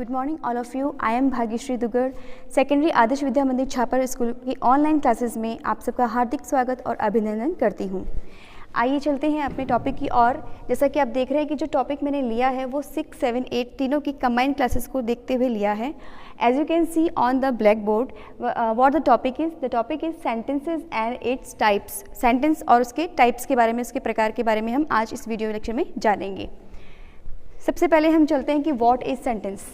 Good morning all of you. I am Bhagyashree Dugar, secondary Adarsh Vidya Mandir Chhapar school की online classes में आप सबका हार्दिक स्वागत और अभिनंदन करती हूँ। आइए चलते हैं अपने टॉपिक की ओर। जैसा कि आप देख रहे हैं कि जो टॉपिक मैंने लिया है वो 6, 7, 8 तीनों की कंबाइंड क्लासेस को देखते हुए लिया है। As you can see on the black board what the topic is sentences and its types. Sentence और उसके टाइप्स के बारे में, उसके प्रकार के बारे में हम आज इस वीडियो लेक्चर में जानेंगे। सबसे पहले हम चलते हैं कि व्हाट इज सेंटेंस।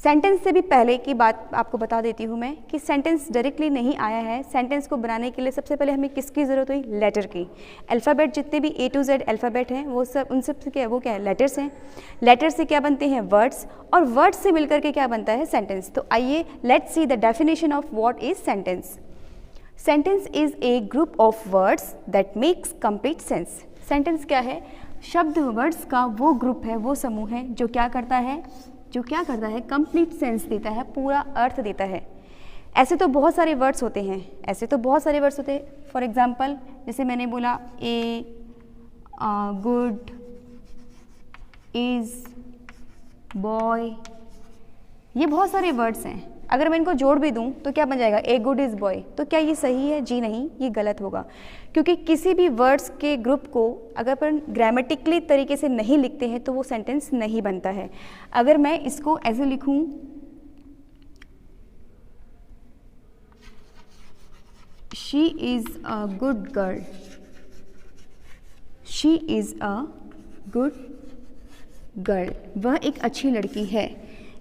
सेंटेंस से भी पहले की बात आपको बता देती हूँ मैं कि सेंटेंस डायरेक्टली नहीं आया है। सेंटेंस को बनाने के लिए सबसे पहले हमें किसकी ज़रूरत हुई? लेटर की। अल्फ़ाबेट जितने भी A to Z अल्फ़ाबेट हैं वो सब, उन सब से क्या है, वो क्या है? लेटर्स हैं। लेटर से क्या बनते हैं? वर्ड्स, और वर्ड्स से मिलकर के क्या बनता है? सेंटेंस। तो आइए let's see the definition of what is sentence. Sentence is a group of words that makes complete sense. Sentence क्या है? शब्द, वर्ड्स का वो ग्रुप है, वो समूह है जो क्या करता है? कंप्लीट सेंस देता है, पूरा अर्थ देता है। ऐसे तो बहुत सारे वर्ड्स होते हैं, फॉर एग्जाम्पल जैसे मैंने बोला ए, गुड, इज, बॉय, ये बहुत सारे वर्ड्स हैं। अगर मैं इनको जोड़ भी दूं तो क्या बन जाएगा? A good is boy. तो क्या ये सही है? जी नहीं, ये गलत होगा, क्योंकि किसी भी वर्ड्स के ग्रुप को अगर अपन ग्रामेटिकली तरीके से नहीं लिखते हैं तो वो सेंटेंस नहीं बनता है। अगर मैं इसको ऐसे लिखूं, she is a good girl, she is a good girl, वह एक अच्छी लड़की है।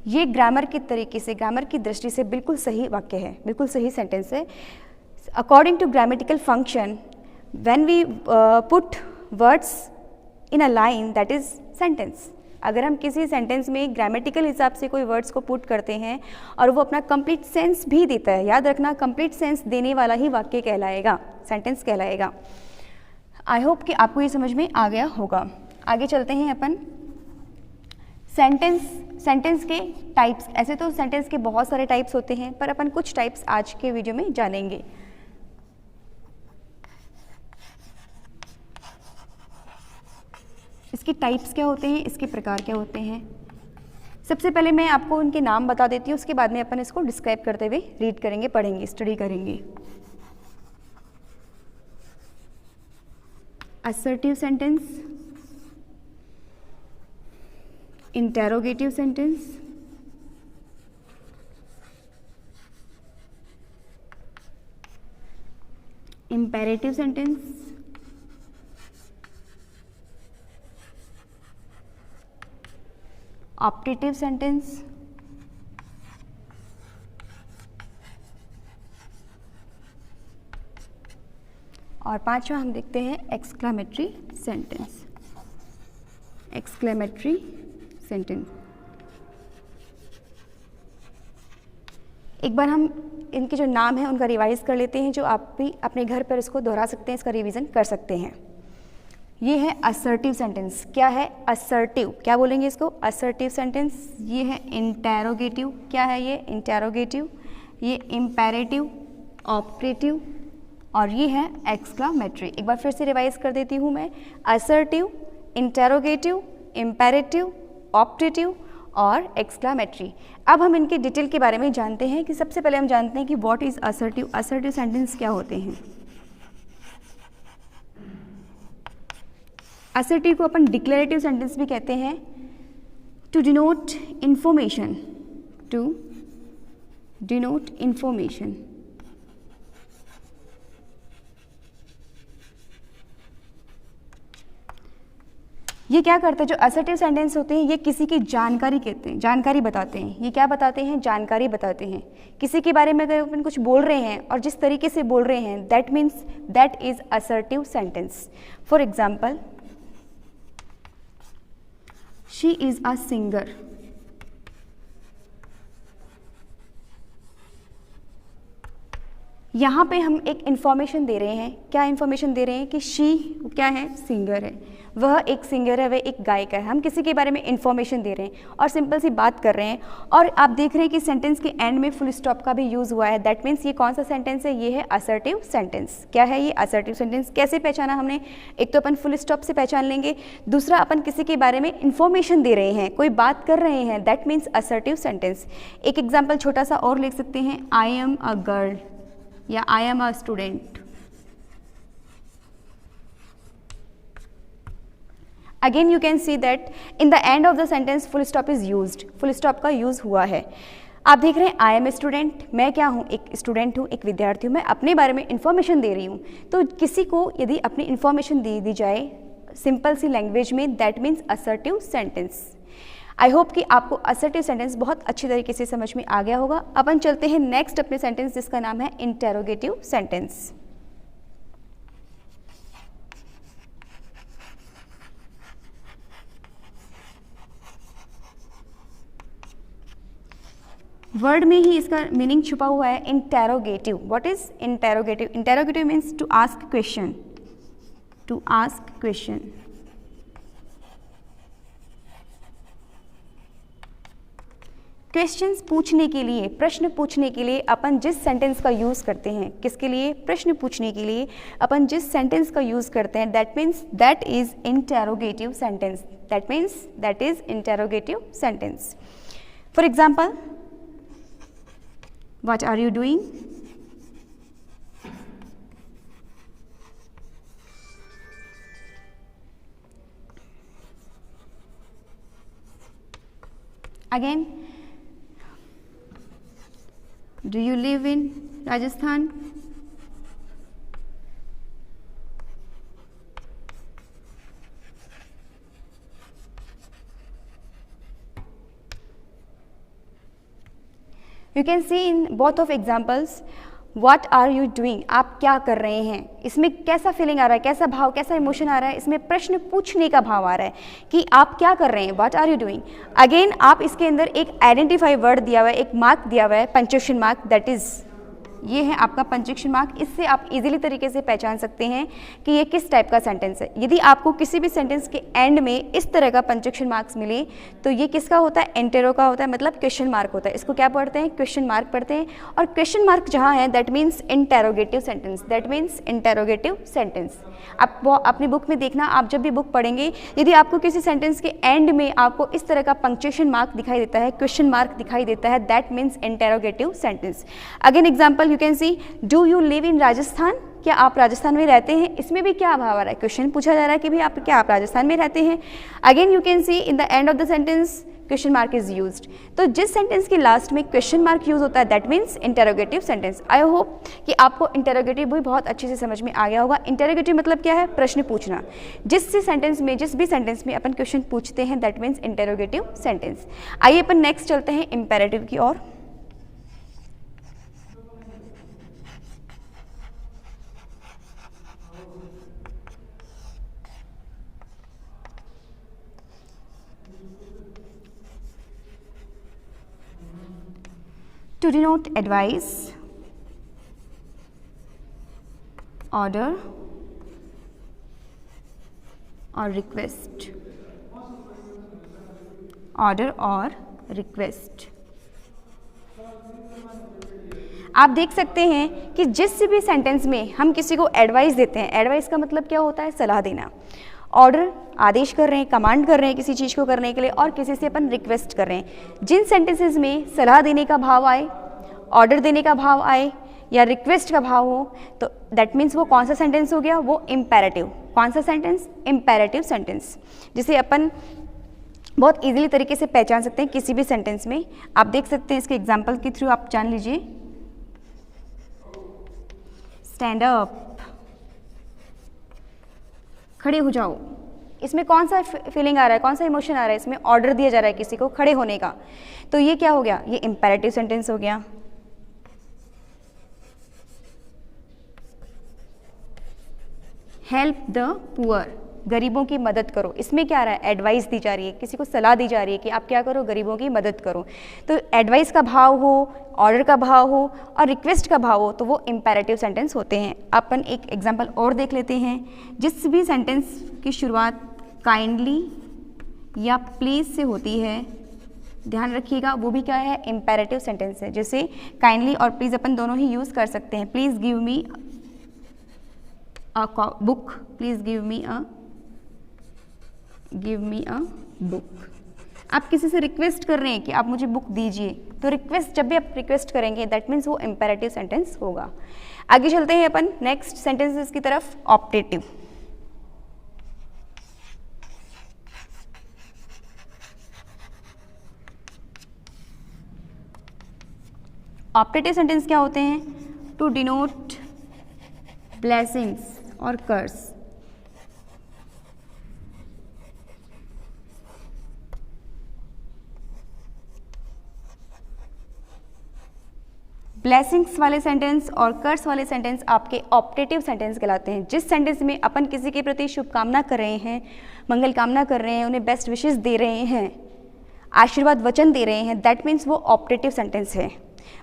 ये ग्रामर के तरीके से, ग्रामर की दृष्टि से बिल्कुल सही वाक्य है, बिल्कुल सही सेंटेंस है। According to grammatical function, when we put words in a line, that is sentence. अगर हम किसी सेंटेंस में ग्रामेटिकल हिसाब से कोई वर्ड्स को पुट करते हैं और वो अपना कंप्लीट सेंस भी देता है, याद रखना कंप्लीट सेंस देने वाला ही वाक्य कहलाएगा, सेंटेंस कहलाएगा। आई होप कि आपको ये समझ में आ गया होगा। आगे चलते हैं अपन। सेंटेंस के टाइप्स। ऐसे तो सेंटेंस के बहुत सारे टाइप्स होते हैं, पर अपन कुछ टाइप्स आज के वीडियो में जानेंगे। इसके टाइप्स क्या होते हैं, इसके प्रकार क्या होते हैं। सबसे पहले मैं आपको उनके नाम बता देती हूँ, उसके बाद में अपन इसको डिस्क्राइब करते हुए रीड करेंगे, पढ़ेंगे, स्टडी करेंगे। Assertive sentence, interrogative sentence, imperative sentence, optative sentence, और पांचवा हम देखते हैं एक्सक्लेमेटरी सेंटेंस। Exclamatory sentence. एक बार हम इनके जो नाम हैं उनका रिवाइज कर लेते हैं, जो आप भी अपने घर पर इसको दोहरा सकते हैं, इसका रिवीजन कर सकते हैं। ये है असर्टिव सेंटेंस। क्या है? असर्टिव। क्या बोलेंगे इसको? Assertive sentence. ये है इंटेरोगेटिव। क्या है ये? इंटेरोगेटिव। ये इंपेरेटिव, ऑप्टेटिव, और ये है एक्सक्लेमेटरी। एक बार फिर से रिवाइज कर देती हूँ मैं। असर्टिव, इंटेरोगेटिव, इंपेरेटिव, ऑप्टेटिव और एक्सक्लेमेटरी। अब हम इनके डिटेल के बारे में जानते हैं कि सबसे पहले हम जानते हैं कि what is assertive. Assertive sentence क्या होते हैं? असर्टिव को अपन डिक्लेरेटिव सेंटेंस भी कहते हैं। To denote information, to denote information. ये क्या करता है? जो असर्टिव सेंटेंस होते हैं ये किसी की जानकारी कहते हैं, जानकारी बताते हैं। ये क्या बताते हैं? जानकारी बताते हैं। किसी के बारे में अगर अपन कुछ बोल रहे हैं और जिस तरीके से बोल रहे हैं, that means that is assertive sentence. For example, she is a singer. यहाँ पे हम एक इंफॉर्मेशन दे रहे हैं। क्या इंफॉर्मेशन दे रहे हैं? कि शी क्या है? सिंगर है। वह एक सिंगर है, वह एक गायक है। हम किसी के बारे में इंफॉर्मेशन दे रहे हैं और सिंपल सी बात कर रहे हैं और आप देख रहे हैं कि सेंटेंस के एंड में फुल स्टॉप का भी यूज़ हुआ है। दैट मीन्स ये कौन सा सेंटेंस है? ये है असर्टिव सेंटेंस। क्या है ये असर्टिव सेंटेंस? कैसे पहचाना हमने? एक तो अपन फुल स्टॉप से पहचान लेंगे, दूसरा अपन किसी के बारे में इंफॉर्मेशन दे रहे हैं, कोई बात कर रहे हैं, दैट मीन्स असर्टिव सेंटेंस। एक एग्जाम्पल छोटा सा और लिख सकते हैं, आई एम अ गर्ल या I am a student. Again you can see that in the end of the sentence full stop is used, full stop का यूज हुआ है। आप देख रहे हैं आई एम ए स्टूडेंट, मैं क्या हूँ? एक स्टूडेंट हूँ, एक विद्यार्थी हूँ, मैं अपने बारे में इन्फॉर्मेशन दे रही हूँ। तो किसी को यदि अपनी इन्फॉर्मेशन दे दी जाए सिंपल सी लैंग्वेज में, that means assertive sentence. I hope कि आपको असर्टिव सेंटेंस बहुत अच्छी तरीके से समझ में आ गया होगा। अपन चलते हैं नेक्स्ट अपने सेंटेंस जिसका नाम है इंटेरोगेटिव सेंटेंस। वर्ड में ही इसका मीनिंग छुपा हुआ है, interrogative. What is interrogative? Interrogative means to ask question, to ask question. Questions पूछने के लिए, प्रश्न पूछने के लिए अपन जिस सेंटेंस का यूज़ करते हैं, किसके लिए? प्रश्न पूछने के लिए अपन जिस सेंटेंस का यूज़ करते हैं, that means that is interrogative sentence. That means that is interrogative sentence. For example, what are you doing? Again, do you live in Rajasthan? You can see in both of examples, what are you doing? आप क्या कर रहे हैं? इसमें कैसा feeling आ रहा है, कैसा भाव, कैसा इमोशन आ रहा है? इसमें प्रश्न पूछने का भाव आ रहा है कि आप क्या कर रहे हैं, what are you doing? Again आप इसके अंदर एक आइडेंटिफाई वर्ड दिया हुआ है, एक मार्क दिया हुआ है, पंक्चुएशन मार्क, दैट इज ये है आपका पंक्चुएशन मार्क। इससे आप इजीली तरीके से पहचान सकते हैं कि ये किस टाइप का सेंटेंस है। यदि आपको किसी भी सेंटेंस के एंड में इस तरह का पंक्चुएशन मार्क्स मिले तो ये किसका होता है? इंटेरो का होता है, मतलब क्वेश्चन मार्क होता है। इसको क्या पढ़ते हैं? क्वेश्चन मार्क पढ़ते हैं। और क्वेश्चन मार्क जहाँ है that means interrogative sentence, that means interrogative sentence. आप अपनी बुक में देखना, आप जब भी बुक पढ़ेंगे, यदि आपको किसी सेंटेंस के एंड में आपको इस तरह का पंक्चुएशन मार्क दिखाई देता है, क्वेश्चन मार्क दिखाई देता है, that means interrogative sentence. Again example you can C, do you live in Rajasthan? क्या आप राजस्थान में रहते हैं? इसमें भी क्या भाव आ रहा है? क्वेश्चन पूछा जा रहा है कि भाई आप राजस्थान में रहते हैं। Again you can C in the end of the sentence question mark is used. तो जिस सेंटेंस के लास्ट में क्वेश्चन मार्क यूज होता है that means interrogative sentence. I hope कि आपको इंटेरोगेटिव भी बहुत अच्छे से समझ में आ गया होगा। इंटेरोगेटिव मतलब क्या है? प्रश्न पूछना। जिस भी सेंटेंस में अपन क्वेश्चन पूछते हैं दैट मीन्स इंटेरोगेटिव सेंटेंस। आइए अपन नेक्स्ट चलते हैं इंपेरेटिव की ओर। To denote advice, order or request, order और request। आप देख सकते हैं कि जिस भी सेंटेंस में हम किसी को एडवाइस देते हैं, एडवाइस का मतलब क्या होता है? सलाह देना। ऑर्डर, आदेश कर रहे हैं, कमांड कर रहे हैं किसी चीज़ को करने के लिए, और किसी से अपन रिक्वेस्ट कर रहे हैं। जिन सेंटेंसेस में सलाह देने का भाव आए, ऑर्डर देने का भाव आए या रिक्वेस्ट का भाव हो तो दैट मीन्स वो कौन सा सेंटेंस हो गया? वो इम्पेरेटिव। कौन सा सेंटेंस? इम्पेरेटिव सेंटेंस, जिसे अपन बहुत इजीली तरीके से पहचान सकते हैं किसी भी सेंटेंस में। आप देख सकते हैं इसके एग्जाम्पल के थ्रू, आप जान लीजिए। स्टैंड अप, खड़े हो जाओ। इसमें कौन सा फीलिंग आ रहा है, कौन सा इमोशन आ रहा है? इसमें ऑर्डर दिया जा रहा है किसी को खड़े होने का, तो ये क्या हो गया? ये इंपेरेटिव सेंटेंस हो गया। हेल्प द पुअर, गरीबों की मदद करो। इसमें क्या आ रहा है? एडवाइस दी जा रही है, किसी को सलाह दी जा रही है कि आप क्या करो? गरीबों की मदद करो। तो एडवाइस का भाव हो, ऑर्डर का भाव हो और रिक्वेस्ट का भाव हो तो वो इंपेरेटिव सेंटेंस होते हैं। अपन एक एग्जांपल और देख लेते हैं। जिस भी सेंटेंस की शुरुआत काइंडली या प्लीज से होती है, ध्यान रखिएगा, वो भी क्या है, इम्पेरेटिव सेंटेंस है। जैसे काइंडली और प्लीज अपन दोनों ही यूज कर सकते हैं। Please give me a book, please give me a book. आप किसी से रिक्वेस्ट कर रहे हैं कि आप मुझे बुक दीजिए, तो रिक्वेस्ट, जब भी आप रिक्वेस्ट करेंगे दैट मीन्स वो इम्पेरेटिव सेंटेंस होगा। आगे चलते हैं अपन नेक्स्ट सेंटेंसेस की तरफ, ऑप्टेटिव। ऑप्टेटिव सेंटेंस क्या होते हैं? टू डिनोट ब्लेसिंग्स और कर्स। ब्लेसिंग्स वाले सेंटेंस और कर्स वाले सेंटेंस आपके ऑप्टेटिव सेंटेंस कहलाते हैं। जिस सेंटेंस में अपन किसी के प्रति शुभकामना कर रहे हैं, मंगल कामना कर रहे हैं, उन्हें बेस्ट विशेस दे रहे हैं, आशीर्वाद वचन दे रहे हैं, दैट मीन्स वो ऑप्टेटिव सेंटेंस है।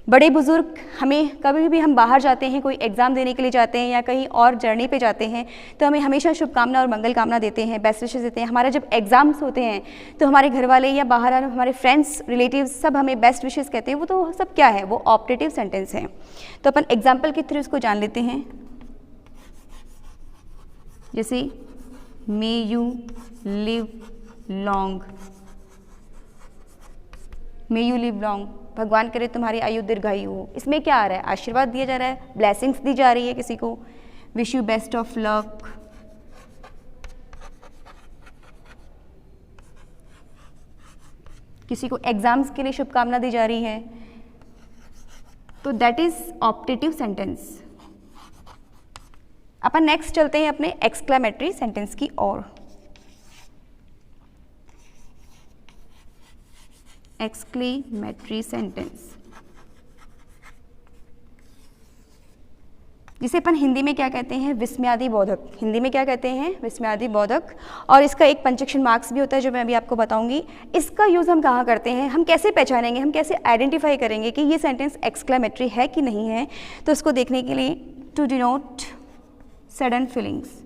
बड़े बुजुर्ग, हमें कभी भी हम बाहर जाते हैं, कोई एग्जाम देने के लिए जाते हैं या कहीं और जर्नी पे जाते हैं, तो हमें हमेशा शुभकामना और मंगल कामना देते हैं, बेस्ट विशेस देते हैं। हमारे जब एग्जाम्स होते हैं तो हमारे घर वाले या बाहर हमारे फ्रेंड्स, रिलेटिव्स सब हमें बेस्ट विशेस कहते हैं। वो तो सब क्या है, वो ऑप्टेटिव सेंटेंस है। तो अपन एग्जाम्पल के थ्रू इसको जान लेते हैं। जैसे may you live long, may you live long, भगवान करे तुम्हारी आयु दीर्घायु हो। इसमें क्या आ रहा है, आशीर्वाद दिया जा रहा है, ब्लेसिंग्स दी जा रही है किसी को, wish you best of luck, किसी को एग्जाम्स के लिए शुभकामना दी जा रही है। तो that is optative sentence. Upon next चलते हैं अपने एक्सक्लेमेटरी सेंटेंस की ओर। एक्सक्लेमेटरी सेंटेंस, जिसे अपन हिंदी में क्या कहते हैं, विस्मयादि बोधक। हिंदी में क्या कहते हैं, विस्मयादि बोधक। और इसका एक पंचक्शन मार्क्स भी होता है जो मैं अभी आपको बताऊंगी। इसका यूज़ हम कहाँ करते हैं, हम कैसे पहचानेंगे, हम कैसे आइडेंटिफाई करेंगे कि ये सेंटेंस एक्सक्लेमेटरी है कि नहीं है। तो इसको देखने के लिए, टू डिनोट सडन फीलिंग्स,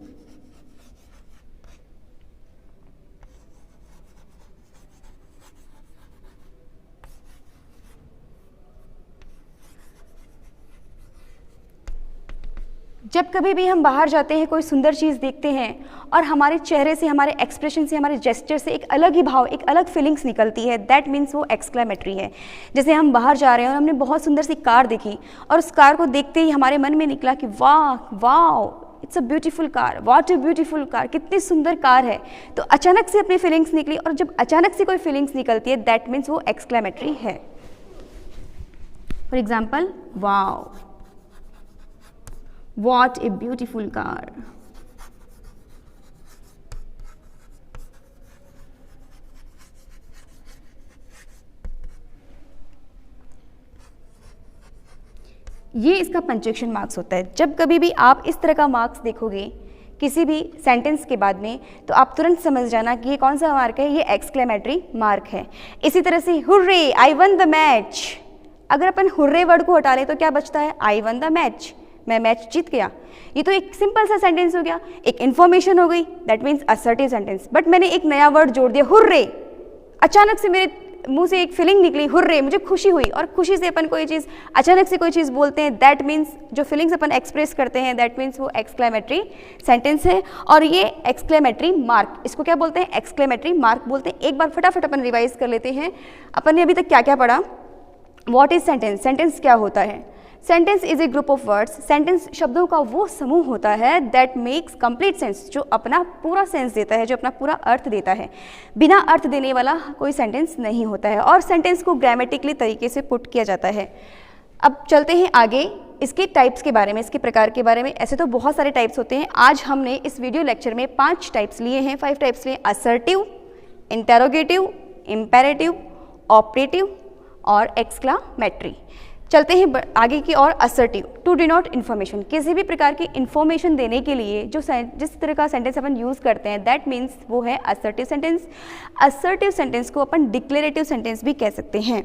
जब कभी भी हम बाहर जाते हैं, कोई सुंदर चीज़ देखते हैं और हमारे चेहरे से, हमारे एक्सप्रेशन से, हमारे जेस्चर से एक अलग ही भाव, एक अलग फीलिंग्स निकलती है, दैट मीन्स वो एक्सक्लेमेटरी है। जैसे हम बाहर जा रहे हैं और हमने बहुत सुंदर सी कार देखी और उस कार को देखते ही हमारे मन में निकला कि वाह वाह, it's a beautiful car, what a beautiful car, कितनी सुंदर कार है। तो अचानक से अपनी फीलिंग्स निकली, और जब अचानक से कोई फीलिंग्स निकलती है दैट मीन्स वो एक्सक्लेमेटरी है। For example, wow, what a beautiful car, ये इसका पंचक्शन मार्क्स होता है। जब कभी भी आप इस तरह का मार्क्स देखोगे किसी भी सेंटेंस के बाद में, तो आप तुरंत समझ जाना कि ये कौन सा मार्क है, ये एक्सक्लेमेटरी मार्क है। इसी तरह से hurray, I one the match, अगर अपन हुर्रे वर्ड को हटा ले तो क्या बचता है, आई वन द मैच, मैं मैच जीत गया। ये तो एक सिंपल सा सेंटेंस हो गया, एक इन्फॉर्मेशन हो गई, that means assertive sentence. But मैंने एक नया वर्ड जोड़ दिया, हुर्रे, अचानक से मेरे मुंह से एक फीलिंग निकली, हुर्रे, मुझे खुशी हुई, और खुशी से अपन कोई चीज़, अचानक से कोई चीज़ बोलते हैं, दैट मीन्स जो फीलिंग्स अपन एक्सप्रेस करते हैं दैट मीन्स वो एक्सक्लेमेटरी सेंटेंस है। और ये एक्सक्लेमेटरी मार्क, इसको क्या बोलते हैं, एक्सक्लेमेटरी मार्क बोलते हैं। एक बार फटाफट अपन रिवाइज कर लेते हैं, अपन ने अभी तक क्या क्या पढ़ा। व्हाट इज सेंटेंस, सेंटेंस क्या होता है, sentence is a group of words, sentence शब्दों का वो समूह होता है दैट मेक्स कंप्लीट सेंस, जो अपना पूरा सेंस देता है, जो अपना पूरा अर्थ देता है। बिना अर्थ देने वाला कोई सेंटेंस नहीं होता है, और सेंटेंस को ग्रामेटिकली तरीके से पुट किया जाता है। अब चलते हैं आगे इसके टाइप्स के बारे में, इसके प्रकार के बारे में। ऐसे तो बहुत सारे टाइप्स होते हैं, आज हमने इस वीडियो लेक्चर में 5 टाइप्स लिए हैं, 5 टाइप्स लिए, असर्टिव, इंटेरोगेटिव, इम्पेरेटिव, ऑपरेटिव और एक्सक्लेमेटरी। चलते हैं आगे की ओर। असर्टिव, टू डिनोट इन्फॉर्मेशन, किसी भी प्रकार की इन्फॉर्मेशन देने के लिए जो जिस तरह का सेंटेंस अपन यूज़ करते हैं दैट मीन्स वो है असर्टिव सेंटेंस। असर्टिव सेंटेंस को अपन डिक्लेरेटिव सेंटेंस भी कह सकते हैं।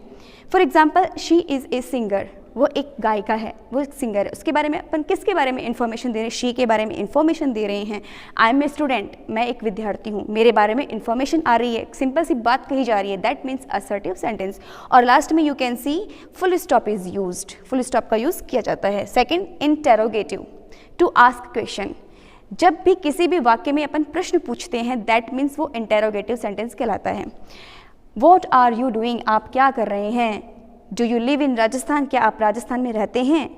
For example, she is a singer, वो एक गायिका है, वो एक सिंगर है, उसके बारे में अपन किसके बारे में इन्फॉर्मेशन दे रहे हैं, शी के बारे में इन्फॉर्मेशन दे रहे हैं। आई एम ए स्टूडेंट, मैं एक विद्यार्थी हूँ, मेरे बारे में इन्फॉर्मेशन आ रही है, सिंपल सी बात कही जा रही है, दैट मीन्स असर्टिव सेंटेंस। और लास्ट में you can see full stop is used, full stop का यूज़ किया जाता है। Second, interrogative, to ask question, जब भी किसी भी वाक्य में अपन प्रश्न पूछते हैं दैट मीन्स वो इंटेरोगेटिव सेंटेंस कहलाता है। वॉट आर यू डूइंग, आप क्या कर रहे हैं। Do you live in Rajasthan, क्या आप राजस्थान में रहते हैं।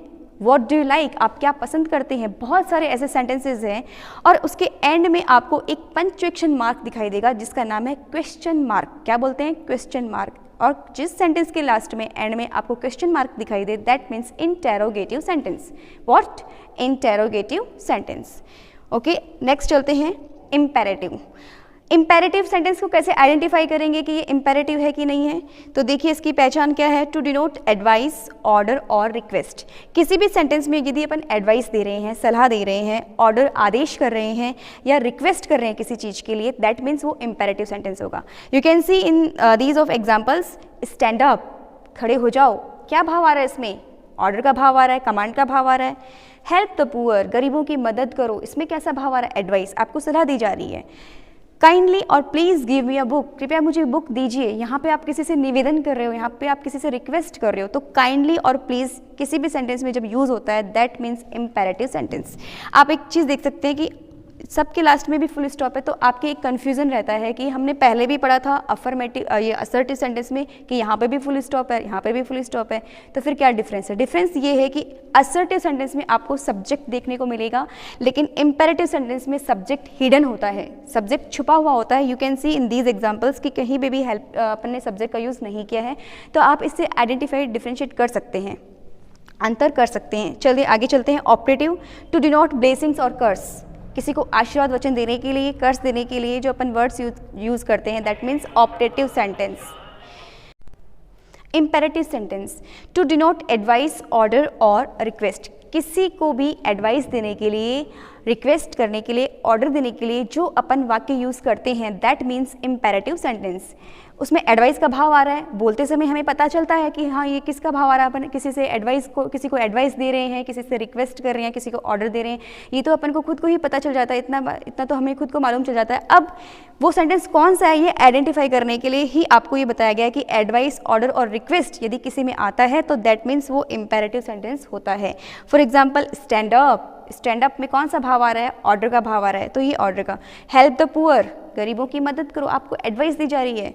वॉट डू यू लाइक, आप क्या पसंद करते हैं। बहुत सारे ऐसे सेंटेंसेज हैं और उसके एंड में आपको एक पंक्चुएशन मार्क दिखाई देगा जिसका नाम है क्वेश्चन मार्क। क्या बोलते हैं, क्वेश्चन मार्क। और जिस सेंटेंस के लास्ट में एंड में आपको क्वेश्चन मार्क दिखाई दे that means interrogative sentence. What, interrogative sentence. Okay, next चलते हैं इम्पेरेटिव। इम्पेरेटिव सेंटेंस को कैसे आइडेंटिफाई करेंगे कि ये इम्पेरेटिव है कि नहीं है, तो देखिए इसकी पहचान क्या है। टू डिनोट एडवाइस, ऑर्डर और रिक्वेस्ट। किसी भी सेंटेंस में यदि अपन एडवाइस दे रहे हैं, सलाह दे रहे हैं, ऑर्डर आदेश कर रहे हैं या रिक्वेस्ट कर रहे हैं किसी चीज़ के लिए, दैट मीन्स वो इम्पेरेटिव सेंटेंस होगा। You can C in these of examples, stand up, खड़े हो जाओ, क्या भाव आ रहा है इसमें, ऑर्डर का भाव आ रहा है, कमांड का भाव आ रहा है। हेल्प द पुअर, गरीबों की मदद करो, इसमें कैसा भाव आ रहा है, एडवाइस, आपको सलाह दी जा रही है। काइंडली और please give me a book, कृपया मुझे बुक दीजिए, यहाँ पे आप किसी से निवेदन कर रहे हो, यहाँ पे आप किसी से रिक्वेस्ट कर रहे हो। तो काइंडली और प्लीज़ किसी भी सेंटेंस में जब यूज़ होता है दैट मीन्स इम्पेरेटिव सेंटेंस। आप एक चीज़ देख सकते हैं कि सबके लास्ट में भी फुल स्टॉप है, तो आपके एक कन्फ्यूज़न रहता है कि हमने पहले भी पढ़ा था अफर्मेटिव ये असर्टिव सेंटेंस में कि यहाँ पे भी फुल स्टॉप है, यहाँ पे भी फुल स्टॉप है, तो फिर क्या डिफरेंस है। डिफरेंस ये है कि असर्टिव सेंटेंस में आपको सब्जेक्ट देखने को मिलेगा, लेकिन इम्पेरेटिव सेंटेंस में सब्जेक्ट हिडन होता है, सब्जेक्ट छुपा हुआ होता है। You can C in these examples कि कहीं पे भी हेल्प अपन ने सब्जेक्ट का यूज़ नहीं किया है, तो आप इससे आइडेंटिफाई डिफ्रेंशिएट कर सकते हैं, अंतर कर सकते हैं। चलिए आगे चलते हैं। ऑपरेटिव, टू डिनोट ब्लेसिंग्स और कर्स, किसी को आशीर्वाद वचन देने के लिए, कर्स देने के लिए जो अपन वर्ड्स यूज करते हैं that means operative sentence. Imperative sentence, to denote advice, order और रिक्वेस्ट, किसी को भी एडवाइस देने के लिए, रिक्वेस्ट करने के लिए, ऑर्डर देने के लिए जो अपन वाक्य यूज़ करते हैं दैट मीन्स इम्पेरेटिव सेंटेंस। उसमें एडवाइस का भाव आ रहा है, बोलते समय हमें पता चलता है कि हाँ ये किसका भाव आ रहा है, अपन किसी से किसी को एडवाइस दे रहे हैं, किसी से रिक्वेस्ट कर रहे हैं, किसी को ऑर्डर दे रहे हैं, ये तो अपन को खुद को ही पता चल जाता है, इतना तो हमें खुद को मालूम चल जाता है। अब वो सेंटेंस कौन सा है ये आइडेंटिफाई करने के लिए ही आपको ये बताया गया है कि एडवाइस, ऑर्डर और रिक्वेस्ट यदि किसी में आता है तो दैट मीन्स वो इम्पेरेटिव सेंटेंस होता है। For example stand up, stand up में कौन सा भाव आ रहा है, ऑर्डर का भाव आ रहा है, तो ये ऑर्डर का। हेल्प द पुअर, गरीबों की मदद करो, आपको एडवाइस दी जा रही है।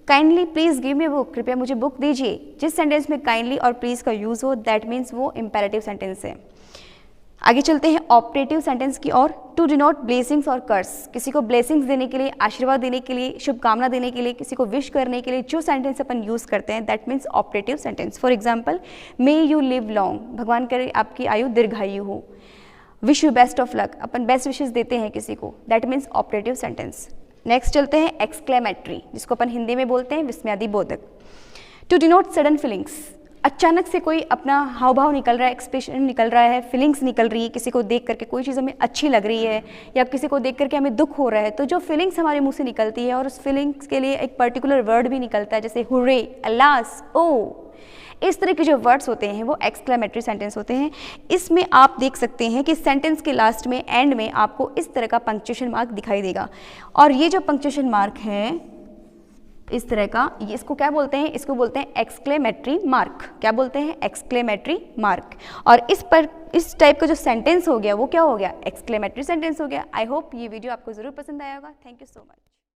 Kindly please give me book, कृपया मुझे बुक दीजिए। जिस सेंटेंस में काइंडली और प्लीज़ का यूज़ हो दैट मीन्स वो इम्पेरेटिव सेंटेंस है। आगे चलते हैं ऑपरेटिव सेंटेंस की ओर। टू डिनोट ब्लेसिंग्स और कर्स, किसी को ब्लेसिंग्स देने के लिए, आशीर्वाद देने के लिए, शुभकामना देने के लिए, किसी को विश करने के लिए जो सेंटेंस अपन यूज़ करते हैं that means operative sentence. For example, may you live long, भगवान करे आपकी आयु दीर्घायु हो। Wish you best of luck, upon best wishes देते हैं किसी को, that means operative sentence. Next चलते हैं एक्सक्लेमेटरी, जिसको अपन हिंदी में बोलते हैं विस्मयादि बोधक। टू डिनोट सडन फीलिंग्स, अचानक से कोई अपना हाव भाव निकल रहा है, एक्सप्रेशन निकल रहा है, फीलिंग्स निकल रही है, किसी को देख करके कोई चीज़ हमें अच्छी लग रही है या किसी को देख करके हमें दुख हो रहा है, तो जो फीलिंग्स हमारे मुंह से निकलती है और उस फीलिंग्स के लिए एक पर्टिकुलर वर्ड भी निकलता है जैसे हुर्रे, अलास, ओ, इस तरह के जो वर्ड्स होते हैं वो एक्सक्लेमेटरी सेंटेंस होते हैं। इसमें आप देख सकते हैं कि सेंटेंस के लास्ट में, एंड में आपको इस तरह का पंक्चुएशन मार्क दिखाई देगा, और ये जो पंक्चुएशन मार्क है इस तरह का, ये इसको क्या बोलते हैं, इसको बोलते हैं एक्सक्लेमेटरी मार्क। क्या बोलते हैं, एक्सक्लेमेटरी मार्क। और इस टाइप का जो सेंटेंस हो गया वो क्या हो गया, एक्सक्लेमेटरी सेंटेंस हो गया। आई होप ये वीडियो आपको ज़रूर पसंद आया होगा। Thank you so much.